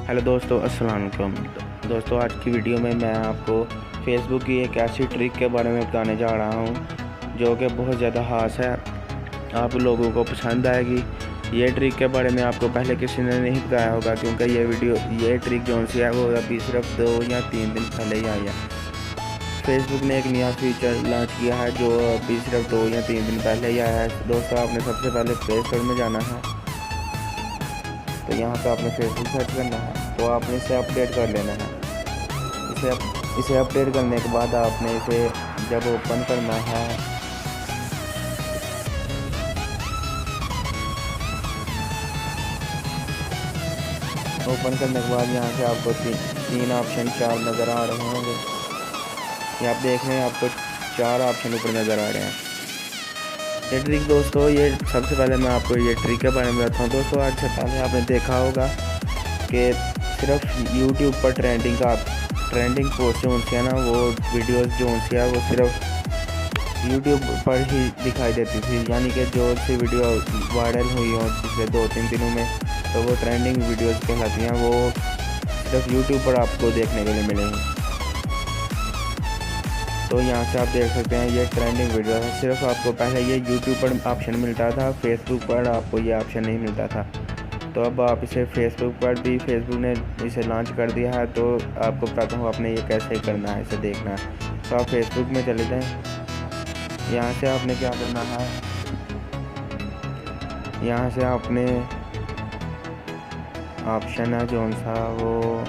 Hello दोस्तों, अस्सलाम वालेकुम। दोस्तों, आज की वीडियो में मैं आपको फेसबुक की एक ऐसी ट्रिक के बारे में बताने जा रहा हूं जो कि बहुत ज़्यादा ख़ास है, आप लोगों को पसंद आएगी। ये ट्रिक के बारे में आपको पहले किसी ने नहीं बताया होगा, क्योंकि ये ट्रिक जो सी है वो अभी सिर्फ 2 या 3 दिन पहले ही आई है। फेसबुक ने एक नया फीचर लॉन्च किया है जो अभी सिर्फ 2 या 3 दिन पहले ही आया है। दोस्तों, आपने सबसे पहले प्ले स्टोर में जाना है, तो यहाँ पे आपने फेसबुक सर्च करना है, तो आपने इसे अपडेट कर लेना है। इसे अपडेट करने के बाद आपने इसे जब ओपन करना है, ओपन करने के बाद यहाँ से आपको तीन ऑप्शन 4 नज़र आ रहे होंगे। ये आप देख रहे हैं, आपको 4 ऑप्शन ऊपर नज़र आ रहे हैं। ये ट्रिक दोस्तों, ये सबसे पहले मैं आपको ये ट्रिक के बारे में बताता हूँ। दोस्तों, आज से पहले आपने देखा होगा कि सिर्फ यूट्यूब पर ट्रेंडिंग पोस्ट जो है ना, वो वीडियोस जो है वो सिर्फ यूट्यूब पर ही दिखाई देती थी। यानी कि जो सी वीडियो वायरल हुई हो पिछले 2-3 दिनों में, तो वो ट्रेंडिंग वीडियोस कहलाती हैं, वो सिर्फ यूट्यूब पर आपको देखने के लिए मिलेंगी। तो यहाँ से आप देख सकते हैं, ये ट्रेंडिंग वीडियो है। सिर्फ आपको पहले ये यूट्यूब पर ऑप्शन मिलता था, फेसबुक पर आपको ये ऑप्शन नहीं मिलता था। तो अब आप इसे फेसबुक ने इसे लॉन्च कर दिया है, तो आपको बताता हूँ आपने ये कैसे करना है, इसे देखना है। तो आप फेसबुक में चले जाएँ। यहाँ से आपने क्या करना है, यहाँ से आपने ऑप्शन है जो सा वो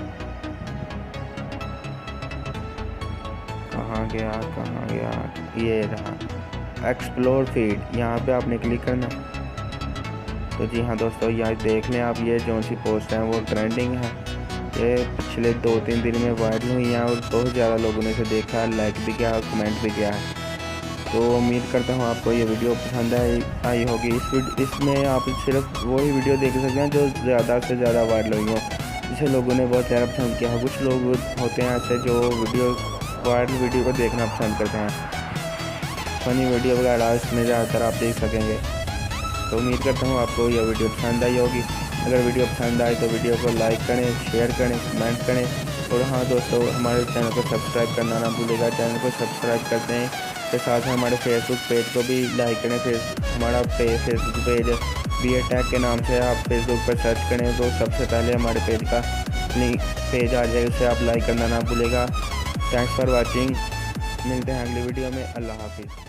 कहाँ गया, ये रहा एक्सप्लोर फीड, यहाँ पे आपने क्लिक करना। तो जी हाँ दोस्तों, यहाँ देख लें आप, ये जो सी पोस्ट है वो ट्रेंडिंग है। ये पिछले 2-3 दिन में वायरल हुई हैं और बहुत ज़्यादा लोगों ने इसे देखा है, लाइक भी किया, कमेंट भी किया है। तो उम्मीद करता हूँ आपको ये वीडियो पसंद आई होगी। इसमें आप सिर्फ वही वीडियो देख सकते हैं जो ज़्यादा से ज़्यादा वायरल हुई हो, जिसे लोगों ने बहुत ज़्यादा पसंद किया है। कुछ लोग होते हैं ऐसे जो वायरल वीडियो को देखना पसंद करते हैं, फनी वीडियो वगैरह इसमें ज़्यादातर आप देख सकेंगे। तो उम्मीद करता हूँ आपको यह वीडियो पसंद आई होगी। अगर वीडियो पसंद आए तो वीडियो को लाइक करें, शेयर करें, कमेंट करें। और हाँ दोस्तों, हमारे चैनल को सब्सक्राइब करना ना भूलेगा। चैनल को सब्सक्राइब करते हैं के साथ हमारे फेसबुक पेज को भी लाइक करें। हमारा फेसबुक पेज BA टैग के नाम से आप फेसबुक पर सर्च करें, तो सबसे पहले हमारे पेज का लिंक पेज आ जाएगा, उसे आप लाइक करना ना भूलेगा। Thanks for watching. मिलते हैं अगली वीडियो में। अल्लाह हाफिज़।